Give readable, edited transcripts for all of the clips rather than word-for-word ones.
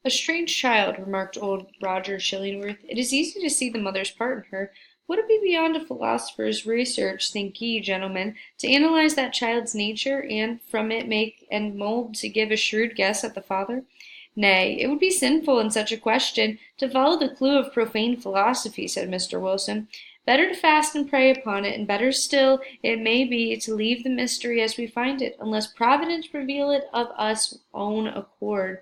"A strange child," remarked old Roger Chillingworth. "It is easy to see the mother's part in her. Would it be beyond a philosopher's research, think ye, gentlemen, to analyze that child's nature, and from it make and mould to give a shrewd guess at the father? Nay, it would be sinful in such a question to follow the clue of profane philosophy," said Mr. Wilson. "Better to fast and pray upon it, and better still, it may be, to leave the mystery as we find it, unless Providence reveal it of us own accord.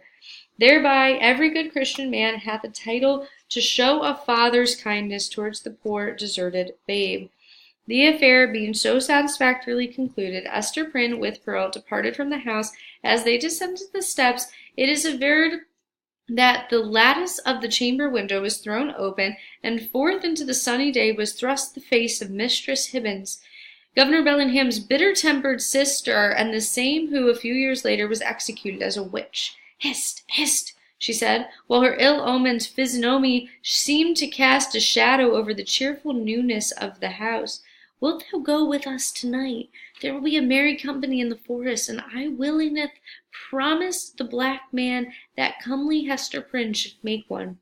Thereby every good Christian man hath a title to show a father's kindness towards the poor deserted babe." The affair being so satisfactorily concluded, Esther Prynne with Pearl departed from the house. As they descended the steps, it is averred that the lattice of the chamber window was thrown open, and forth into the sunny day was thrust the face of Mistress Hibbins, Governor Bellingham's bitter-tempered sister, and the same who a few years later was executed as a witch. "Hist, hist!" she said, while her ill-omened physiognomy seemed to cast a shadow over the cheerful newness of the house. "Wilt thou go with us to-night? There will be a merry company in the forest, and I willingly promised the black man that comely Hester Prynne should make one."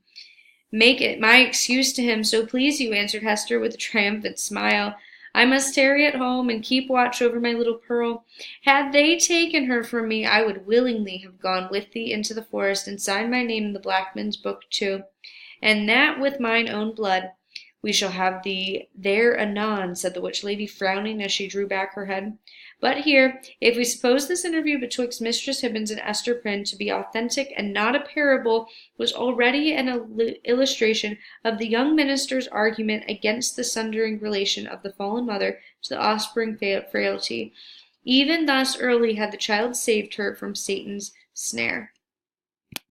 "Make it my excuse to him, so please you," answered Hester, with a triumphant smile. "I must tarry at home and keep watch over my little Pearl. Had they taken her from me, I would willingly have gone with thee into the forest, and signed my name in the black man's book too, and that with mine own blood." "We shall have thee there anon," said the witch lady, frowning as she drew back her head. But here, if we suppose this interview betwixt Mistress Hibbins and Esther Prynne to be authentic and not a parable, was already an illustration of the young minister's argument against the sundering relation of the fallen mother to the offspring frailty. Even thus early had the child saved her from Satan's snare.